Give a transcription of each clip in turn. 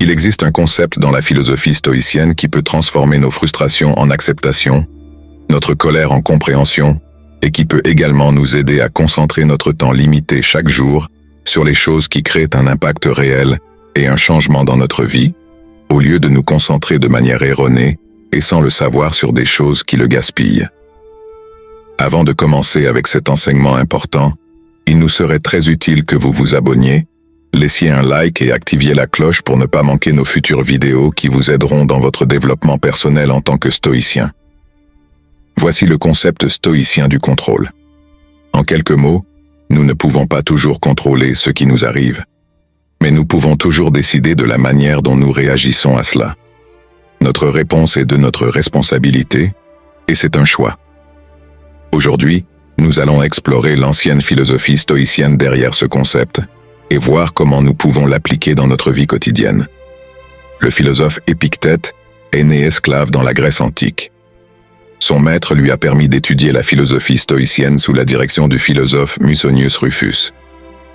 Il existe un concept dans la philosophie stoïcienne qui peut transformer nos frustrations en acceptation, notre colère en compréhension, et qui peut également nous aider à concentrer notre temps limité chaque jour sur les choses qui créent un impact réel et un changement dans notre vie, au lieu de nous concentrer de manière erronée et sans le savoir sur des choses qui le gaspillent. Avant de commencer avec cet enseignement important, il nous serait très utile que vous vous abonniez, laissiez un like et activiez la cloche pour ne pas manquer nos futures vidéos qui vous aideront dans votre développement personnel en tant que stoïcien. Voici le concept stoïcien du contrôle. En quelques mots, nous ne pouvons pas toujours contrôler ce qui nous arrive, mais nous pouvons toujours décider de la manière dont nous réagissons à cela. Notre réponse est de notre responsabilité, et c'est un choix. Aujourd'hui, nous allons explorer l'ancienne philosophie stoïcienne derrière ce concept, et voir comment nous pouvons l'appliquer dans notre vie quotidienne. Le philosophe Épictète est né esclave dans la Grèce antique. Son maître lui a permis d'étudier la philosophie stoïcienne sous la direction du philosophe Musonius Rufus.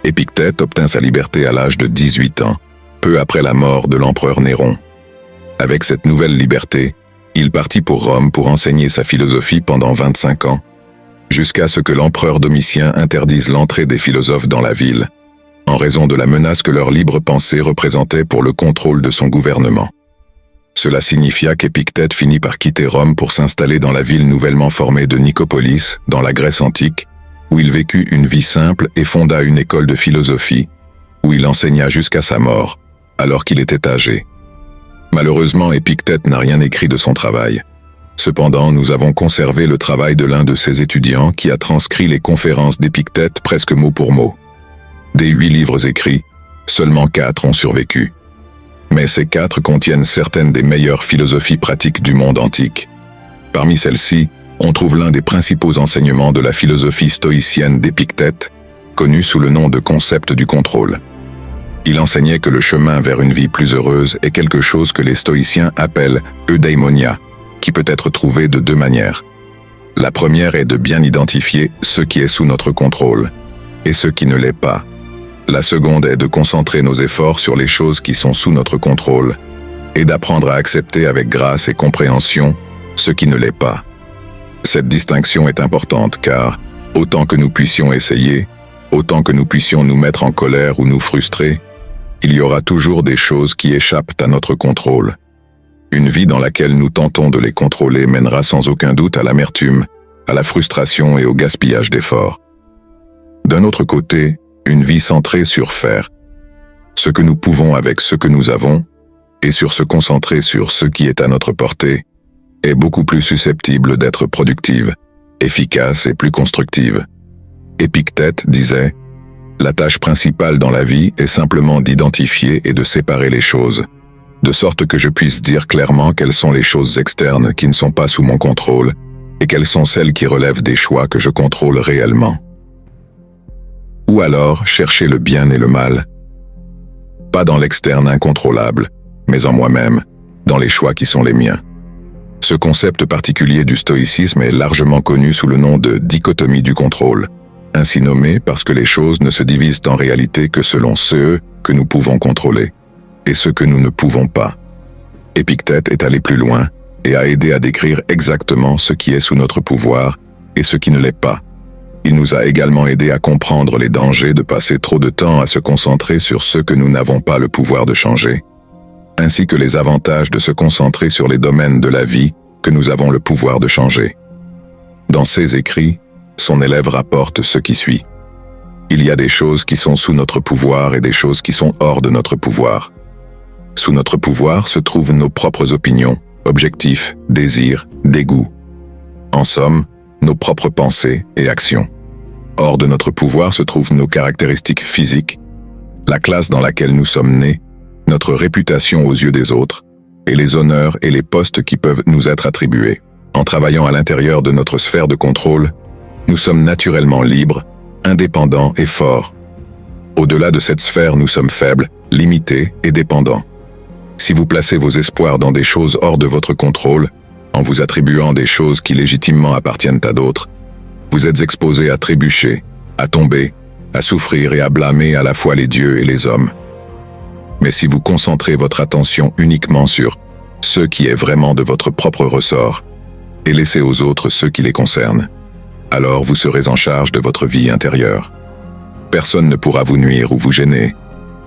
Épictète obtint sa liberté à l'âge de 18 ans, peu après la mort de l'empereur Néron. Avec cette nouvelle liberté, il partit pour Rome pour enseigner sa philosophie pendant 25 ans, jusqu'à ce que l'empereur Domitien interdise l'entrée des philosophes dans la ville, en raison de la menace que leur libre pensée représentait pour le contrôle de son gouvernement. Cela signifia qu'Épictète finit par quitter Rome pour s'installer dans la ville nouvellement formée de Nicopolis, dans la Grèce antique, où il vécut une vie simple et fonda une école de philosophie, où il enseigna jusqu'à sa mort, alors qu'il était âgé. Malheureusement, Épictète n'a rien écrit de son travail. Cependant, nous avons conservé le travail de l'un de ses étudiants qui a transcrit les conférences d'Épictète presque mot pour mot. Des 8 livres écrits, seulement 4 ont survécu. Mais ces 4 contiennent certaines des meilleures philosophies pratiques du monde antique. Parmi celles-ci, on trouve l'un des principaux enseignements de la philosophie stoïcienne d'Épictète, connu sous le nom de concept du contrôle. Il enseignait que le chemin vers une vie plus heureuse est quelque chose que les stoïciens appellent eudaimonia, qui peut être trouvé de 2 manières. La première est de bien identifier ce qui est sous notre contrôle, et ce qui ne l'est pas. La seconde est de concentrer nos efforts sur les choses qui sont sous notre contrôle, et d'apprendre à accepter avec grâce et compréhension ce qui ne l'est pas. Cette distinction est importante car, autant que nous puissions essayer, autant que nous puissions nous mettre en colère ou nous frustrer, il y aura toujours des choses qui échappent à notre contrôle. Une vie dans laquelle nous tentons de les contrôler mènera sans aucun doute à l'amertume, à la frustration et au gaspillage d'efforts. D'un autre côté, une vie centrée sur faire ce que nous pouvons avec ce que nous avons, et sur se concentrer sur ce qui est à notre portée, est beaucoup plus susceptible d'être productive, efficace et plus constructive. Épictète disait « La tâche principale dans la vie est simplement d'identifier et de séparer les choses, de sorte que je puisse dire clairement quelles sont les choses externes qui ne sont pas sous mon contrôle et quelles sont celles qui relèvent des choix que je contrôle réellement. » Ou alors chercher le bien et le mal, pas dans l'externe incontrôlable, mais en moi-même, dans les choix qui sont les miens. Ce concept particulier du stoïcisme est largement connu sous le nom de dichotomie du contrôle, ainsi nommé parce que les choses ne se divisent en réalité que selon ceux que nous pouvons contrôler et ceux que nous ne pouvons pas. Épictète est allé plus loin et a aidé à décrire exactement ce qui est sous notre pouvoir et ce qui ne l'est pas. Il nous a également aidé à comprendre les dangers de passer trop de temps à se concentrer sur ce que nous n'avons pas le pouvoir de changer, ainsi que les avantages de se concentrer sur les domaines de la vie que nous avons le pouvoir de changer. Dans ses écrits, son élève rapporte ce qui suit. Il y a des choses qui sont sous notre pouvoir et des choses qui sont hors de notre pouvoir. Sous notre pouvoir se trouvent nos propres opinions, objectifs, désirs, dégoûts. En somme, nos propres pensées et actions. Hors de notre pouvoir se trouvent nos caractéristiques physiques, la classe dans laquelle nous sommes nés, notre réputation aux yeux des autres, et les honneurs et les postes qui peuvent nous être attribués. En travaillant à l'intérieur de notre sphère de contrôle, nous sommes naturellement libres, indépendants et forts. Au-delà de cette sphère, nous sommes faibles, limités et dépendants. Si vous placez vos espoirs dans des choses hors de votre contrôle, en vous attribuant des choses qui légitimement appartiennent à d'autres, vous êtes exposés à trébucher, à tomber, à souffrir et à blâmer à la fois les dieux et les hommes. Mais si vous concentrez votre attention uniquement sur ce qui est vraiment de votre propre ressort et laissez aux autres ce qui les concerne, alors vous serez en charge de votre vie intérieure. Personne ne pourra vous nuire ou vous gêner,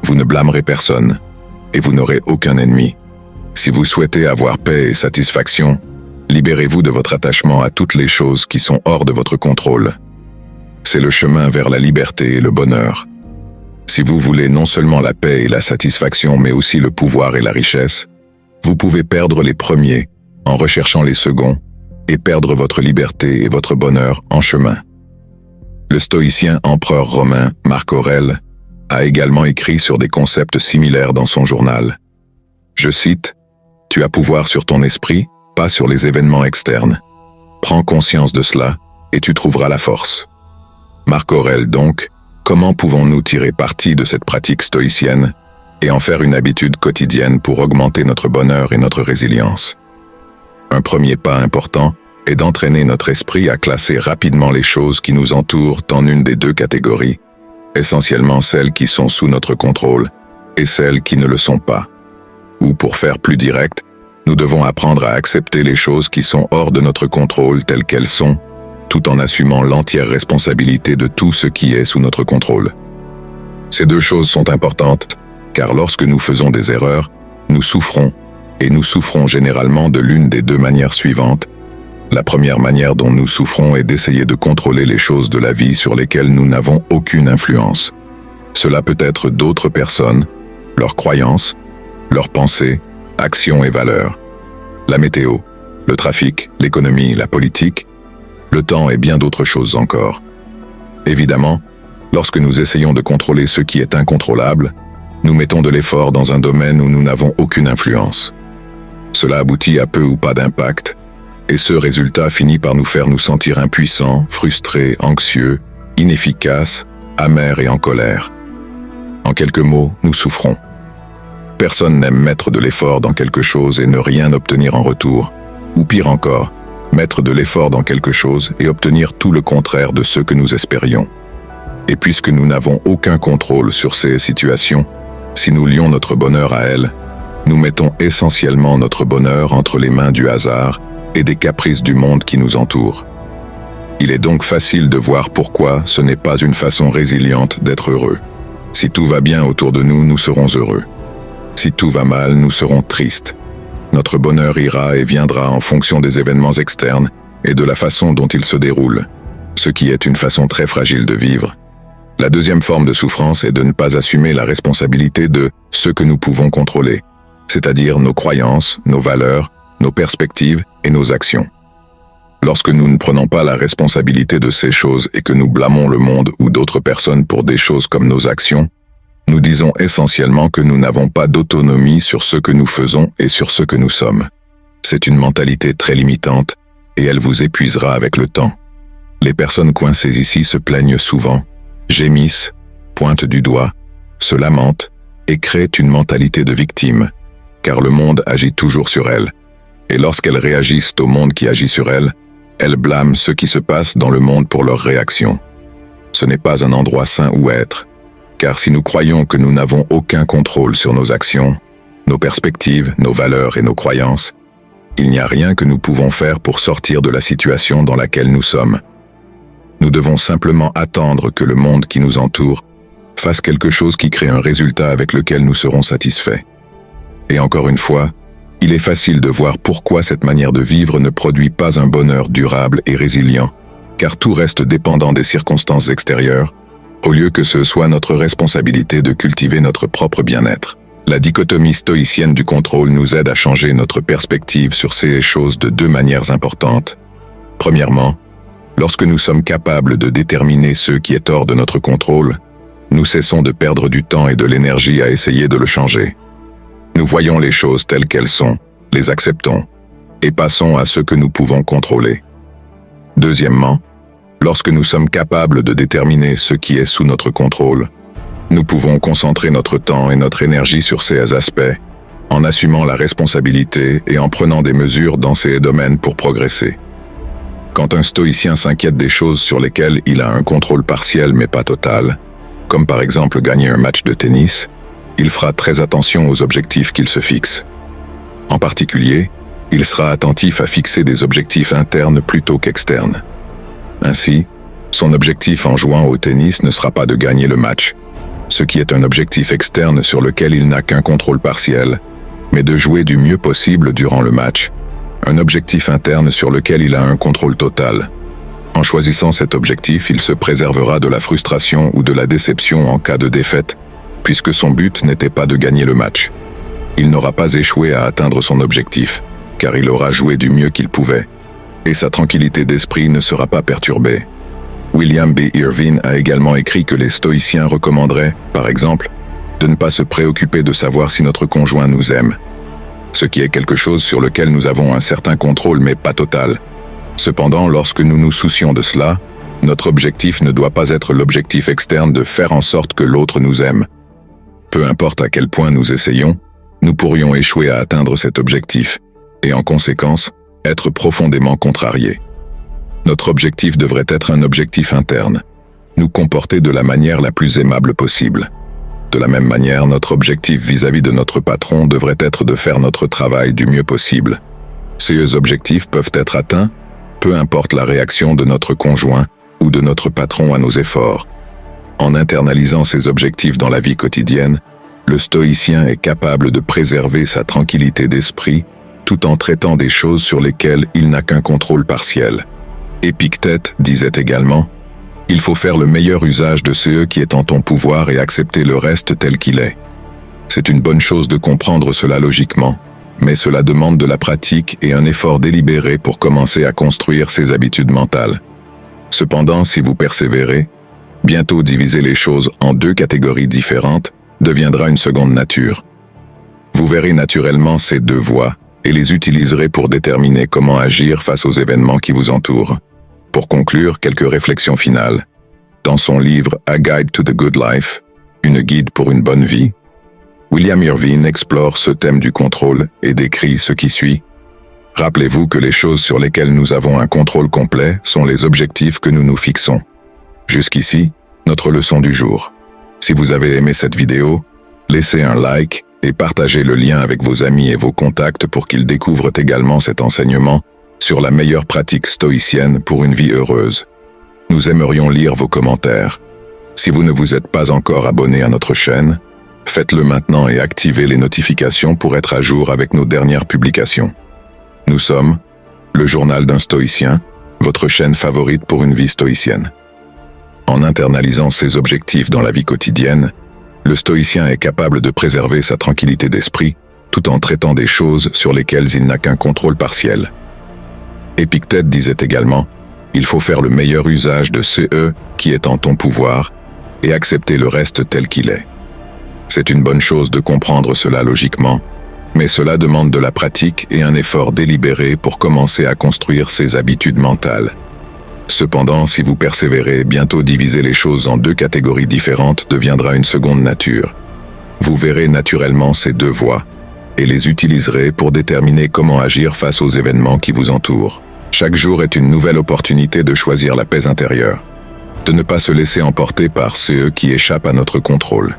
vous ne blâmerez personne, et vous n'aurez aucun ennemi. Si vous souhaitez avoir paix et satisfaction, libérez-vous de votre attachement à toutes les choses qui sont hors de votre contrôle. C'est le chemin vers la liberté et le bonheur. Si vous voulez non seulement la paix et la satisfaction, mais aussi le pouvoir et la richesse, vous pouvez perdre les premiers en recherchant les seconds et perdre votre liberté et votre bonheur en chemin. Le stoïcien empereur romain Marc Aurèle a également écrit sur des concepts similaires dans son journal. Je cite, « Tu as pouvoir sur ton esprit, pas sur les événements externes. Prends conscience de cela et tu trouveras la force. » Marc Aurèle donc, comment pouvons-nous tirer parti de cette pratique stoïcienne et en faire une habitude quotidienne pour augmenter notre bonheur et notre résilience? Un premier pas important est d'entraîner notre esprit à classer rapidement les choses qui nous entourent dans une des deux catégories, essentiellement celles qui sont sous notre contrôle et celles qui ne le sont pas. Ou pour faire plus direct, nous devons apprendre à accepter les choses qui sont hors de notre contrôle telles qu'elles sont, tout en assumant l'entière responsabilité de tout ce qui est sous notre contrôle. Ces deux choses sont importantes, car lorsque nous faisons des erreurs, nous souffrons, et nous souffrons généralement de l'une des deux manières suivantes. La première manière dont nous souffrons est d'essayer de contrôler les choses de la vie sur lesquelles nous n'avons aucune influence. Cela peut être d'autres personnes, leurs croyances, leurs pensées, actions et valeurs, la météo, le trafic, l'économie, la politique, le temps et bien d'autres choses encore. Évidemment, lorsque nous essayons de contrôler ce qui est incontrôlable, nous mettons de l'effort dans un domaine où nous n'avons aucune influence. Cela aboutit à peu ou pas d'impact, et ce résultat finit par nous faire nous sentir impuissants, frustrés, anxieux, inefficaces, amers et en colère. En quelques mots, nous souffrons. Personne n'aime mettre de l'effort dans quelque chose et ne rien obtenir en retour, ou pire encore, mettre de l'effort dans quelque chose et obtenir tout le contraire de ce que nous espérions. Et puisque nous n'avons aucun contrôle sur ces situations, si nous lions notre bonheur à elles, nous mettons essentiellement notre bonheur entre les mains du hasard et des caprices du monde qui nous entoure. Il est donc facile de voir pourquoi ce n'est pas une façon résiliente d'être heureux. Si tout va bien autour de nous, nous serons heureux. Si tout va mal, nous serons tristes. Notre bonheur ira et viendra en fonction des événements externes et de la façon dont ils se déroulent, ce qui est une façon très fragile de vivre. La deuxième forme de souffrance est de ne pas assumer la responsabilité de ce que nous pouvons contrôler, c'est-à-dire nos croyances, nos valeurs, nos perspectives et nos actions. Lorsque nous ne prenons pas la responsabilité de ces choses et que nous blâmons le monde ou d'autres personnes pour des choses comme nos actions, nous disons essentiellement que nous n'avons pas d'autonomie sur ce que nous faisons et sur ce que nous sommes. C'est une mentalité très limitante et elle vous épuisera avec le temps. Les personnes coincées ici se plaignent souvent, gémissent, pointent du doigt, se lamentent et créent une mentalité de victime, car le monde agit toujours sur elles. Et lorsqu'elles réagissent au monde qui agit sur elles, elles blâment ce qui se passe dans le monde pour leur réaction. Ce n'est pas un endroit sain où être, car si nous croyons que nous n'avons aucun contrôle sur nos actions, nos perspectives, nos valeurs et nos croyances, il n'y a rien que nous pouvons faire pour sortir de la situation dans laquelle nous sommes. Nous devons simplement attendre que le monde qui nous entoure fasse quelque chose qui crée un résultat avec lequel nous serons satisfaits. Et encore une fois, il est facile de voir pourquoi cette manière de vivre ne produit pas un bonheur durable et résilient, car tout reste dépendant des circonstances extérieures, au lieu que ce soit notre responsabilité de cultiver notre propre bien-être. La dichotomie stoïcienne du contrôle nous aide à changer notre perspective sur ces choses de deux manières importantes. Premièrement, lorsque nous sommes capables de déterminer ce qui est hors de notre contrôle, nous cessons de perdre du temps et de l'énergie à essayer de le changer. Nous voyons les choses telles qu'elles sont, les acceptons, et passons à ce que nous pouvons contrôler. Deuxièmement, lorsque nous sommes capables de déterminer ce qui est sous notre contrôle, nous pouvons concentrer notre temps et notre énergie sur ces aspects, en assumant la responsabilité et en prenant des mesures dans ces domaines pour progresser. Quand un stoïcien s'inquiète des choses sur lesquelles il a un contrôle partiel mais pas total, comme par exemple gagner un match de tennis, il fera très attention aux objectifs qu'il se fixe. En particulier, il sera attentif à fixer des objectifs internes plutôt qu'externes. Ainsi, son objectif en jouant au tennis ne sera pas de gagner le match, ce qui est un objectif externe sur lequel il n'a qu'un contrôle partiel, mais de jouer du mieux possible durant le match, un objectif interne sur lequel il a un contrôle total. En choisissant cet objectif, il se préservera de la frustration ou de la déception en cas de défaite, puisque son but n'était pas de gagner le match. Il n'aura pas échoué à atteindre son objectif, car il aura joué du mieux qu'il pouvait, et sa tranquillité d'esprit ne sera pas perturbée. William B. Irvine a également écrit que les stoïciens recommanderaient, par exemple, de ne pas se préoccuper de savoir si notre conjoint nous aime, ce qui est quelque chose sur lequel nous avons un certain contrôle mais pas total. Cependant, lorsque nous nous soucions de cela, notre objectif ne doit pas être l'objectif externe de faire en sorte que l'autre nous aime. Peu importe à quel point nous essayons, nous pourrions échouer à atteindre cet objectif, et en conséquence, être profondément contrariés. Notre objectif devrait être un objectif interne, nous comporter de la manière la plus aimable possible. De la même manière, notre objectif vis-à-vis de notre patron devrait être de faire notre travail du mieux possible. Ces objectifs peuvent être atteints, peu importe la réaction de notre conjoint ou de notre patron à nos efforts. En internalisant ces objectifs dans la vie quotidienne, le stoïcien est capable de préserver sa tranquillité d'esprit tout en traitant des choses sur lesquelles il n'a qu'un contrôle partiel. Épictète disait également « Il faut faire le meilleur usage de ce qui est en ton pouvoir et accepter le reste tel qu'il est. » C'est une bonne chose de comprendre cela logiquement, mais cela demande de la pratique et un effort délibéré pour commencer à construire ses habitudes mentales. Cependant, si vous persévérez, bientôt diviser les choses en deux catégories différentes deviendra une seconde nature. Vous verrez naturellement ces deux voies et les utiliserez pour déterminer comment agir face aux événements qui vous entourent. Pour conclure, quelques réflexions finales. Dans son livre A Guide to the Good Life, une guide pour une bonne vie, William Irvine explore ce thème du contrôle et décrit ce qui suit. Rappelez-vous que les choses sur lesquelles nous avons un contrôle complet sont les objectifs que nous nous fixons. Jusqu'ici, notre leçon du jour. Si vous avez aimé cette vidéo, laissez un like et partagez le lien avec vos amis et vos contacts pour qu'ils découvrent également cet enseignement sur la meilleure pratique stoïcienne pour une vie heureuse. Nous aimerions lire vos commentaires. Si vous ne vous êtes pas encore abonné à notre chaîne, faites-le maintenant et activez les notifications pour être à jour avec nos dernières publications. Nous sommes le Journal d'un stoïcien, votre chaîne favorite pour une vie stoïcienne. En internalisant ses objectifs dans la vie quotidienne, le stoïcien est capable de préserver sa tranquillité d'esprit tout en traitant des choses sur lesquelles il n'a qu'un contrôle partiel. Épictète disait également « Il faut faire le meilleur usage de ce qui est en ton pouvoir et accepter le reste tel qu'il est. » C'est une bonne chose de comprendre cela logiquement, mais cela demande de la pratique et un effort délibéré pour commencer à construire ses habitudes mentales. Cependant, si vous persévérez, bientôt diviser les choses en deux catégories différentes deviendra une seconde nature. Vous verrez naturellement ces deux voies et les utiliserez pour déterminer comment agir face aux événements qui vous entourent. Chaque jour est une nouvelle opportunité de choisir la paix intérieure, de ne pas se laisser emporter par ceux qui échappent à notre contrôle.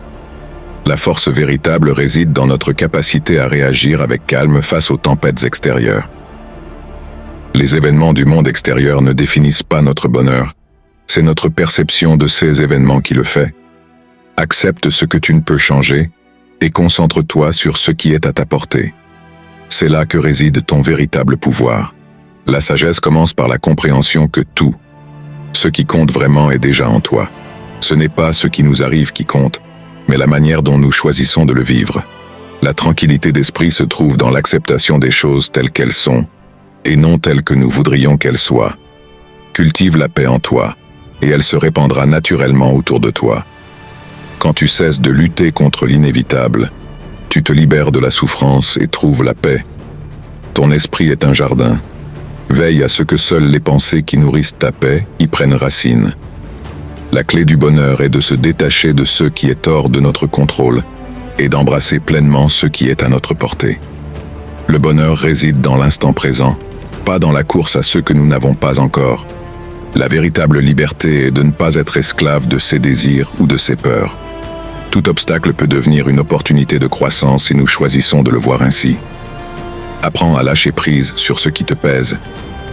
La force véritable réside dans notre capacité à réagir avec calme face aux tempêtes extérieures. Les événements du monde extérieur ne définissent pas notre bonheur, c'est notre perception de ces événements qui le fait. Accepte ce que tu ne peux changer et concentre-toi sur ce qui est à ta portée. C'est là que réside ton véritable pouvoir. La sagesse commence par la compréhension que tout, ce qui compte vraiment est déjà en toi. Ce n'est pas ce qui nous arrive qui compte, mais la manière dont nous choisissons de le vivre. La tranquillité d'esprit se trouve dans l'acceptation des choses telles qu'elles sont, et non telles que nous voudrions qu'elles soient. Cultive la paix en toi, et elle se répandra naturellement autour de toi. Quand tu cesses de lutter contre l'inévitable, tu te libères de la souffrance et trouves la paix. Ton esprit est un jardin. Veille à ce que seules les pensées qui nourrissent ta paix y prennent racine. La clé du bonheur est de se détacher de ce qui est hors de notre contrôle et d'embrasser pleinement ce qui est à notre portée. Le bonheur réside dans l'instant présent, pas dans la course à ce que nous n'avons pas encore. La véritable liberté est de ne pas être esclave de ses désirs ou de ses peurs. Tout obstacle peut devenir une opportunité de croissance si nous choisissons de le voir ainsi. Apprends à lâcher prise sur ce qui te pèse,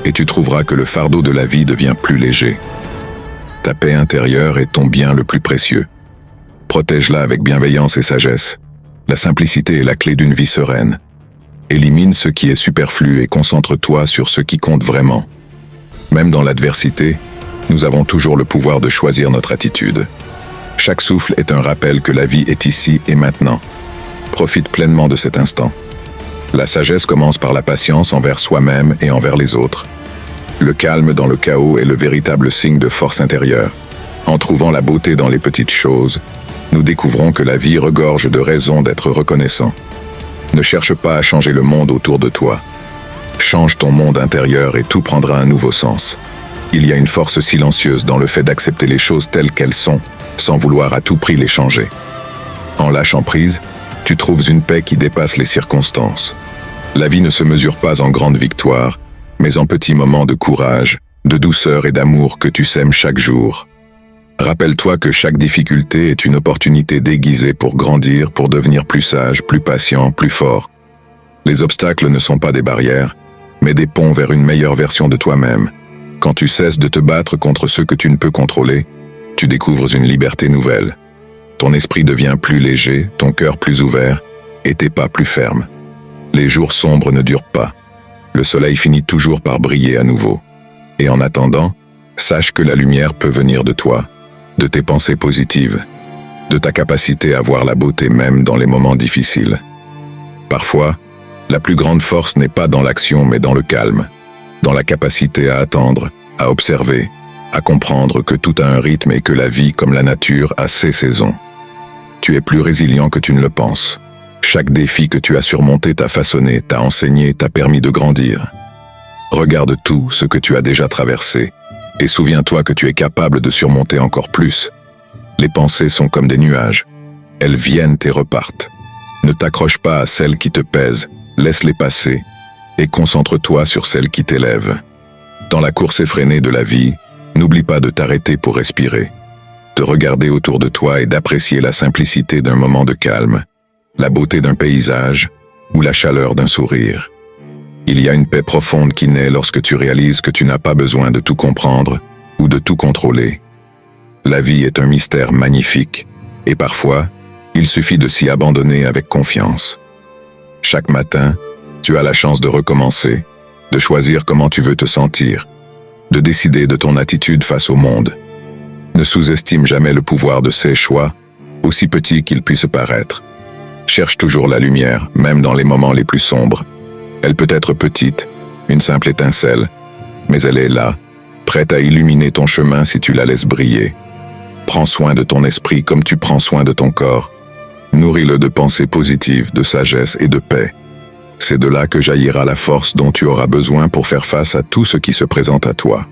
et tu trouveras que le fardeau de la vie devient plus léger. Ta paix intérieure est ton bien le plus précieux. Protège-la avec bienveillance et sagesse. La simplicité est la clé d'une vie sereine. Élimine ce qui est superflu et concentre-toi sur ce qui compte vraiment. Même dans l'adversité, nous avons toujours le pouvoir de choisir notre attitude. Chaque souffle est un rappel que la vie est ici et maintenant. Profite pleinement de cet instant. La sagesse commence par la patience envers soi-même et envers les autres. Le calme dans le chaos est le véritable signe de force intérieure. En trouvant la beauté dans les petites choses, nous découvrons que la vie regorge de raisons d'être reconnaissant. Ne cherche pas à changer le monde autour de toi. Change ton monde intérieur et tout prendra un nouveau sens. Il y a une force silencieuse dans le fait d'accepter les choses telles qu'elles sont, sans vouloir à tout prix les changer. En lâchant prise, tu trouves une paix qui dépasse les circonstances. La vie ne se mesure pas en grandes victoires, mais en petits moments de courage, de douceur et d'amour que tu sèmes chaque jour. Rappelle-toi que chaque difficulté est une opportunité déguisée pour grandir, pour devenir plus sage, plus patient, plus fort. Les obstacles ne sont pas des barrières, mais des ponts vers une meilleure version de toi-même. Quand tu cesses de te battre contre ceux que tu ne peux contrôler, tu découvres une liberté nouvelle. Ton esprit devient plus léger, ton cœur plus ouvert, et tes pas plus fermes. Les jours sombres ne durent pas. Le soleil finit toujours par briller à nouveau. Et en attendant, sache que la lumière peut venir de toi, de tes pensées positives, de ta capacité à voir la beauté même dans les moments difficiles. Parfois, la plus grande force n'est pas dans l'action mais dans le calme, dans la capacité à attendre, à observer, à comprendre que tout a un rythme et que la vie, comme la nature, a ses saisons. Tu es plus résilient que tu ne le penses. Chaque défi que tu as surmonté t'a façonné, t'a enseigné, t'a permis de grandir. Regarde tout ce que tu as déjà traversé, et souviens-toi que tu es capable de surmonter encore plus. Les pensées sont comme des nuages. Elles viennent et repartent. Ne t'accroche pas à celles qui te pèsent, laisse-les passer, et concentre-toi sur celles qui t'élèvent. Dans la course effrénée de la vie, n'oublie pas de t'arrêter pour respirer, de regarder autour de toi et d'apprécier la simplicité d'un moment de calme, la beauté d'un paysage ou la chaleur d'un sourire. Il y a une paix profonde qui naît lorsque tu réalises que tu n'as pas besoin de tout comprendre ou de tout contrôler. La vie est un mystère magnifique, et parfois, il suffit de s'y abandonner avec confiance. Chaque matin, tu as la chance de recommencer, de choisir comment tu veux te sentir, de décider de ton attitude face au monde. Ne sous-estime jamais le pouvoir de ces choix, aussi petits qu'ils puissent paraître. Cherche toujours la lumière, même dans les moments les plus sombres. Elle peut être petite, une simple étincelle, mais elle est là, prête à illuminer ton chemin si tu la laisses briller. Prends soin de ton esprit comme tu prends soin de ton corps. Nourris-le de pensées positives, de sagesse et de paix. C'est de là que jaillira la force dont tu auras besoin pour faire face à tout ce qui se présente à toi.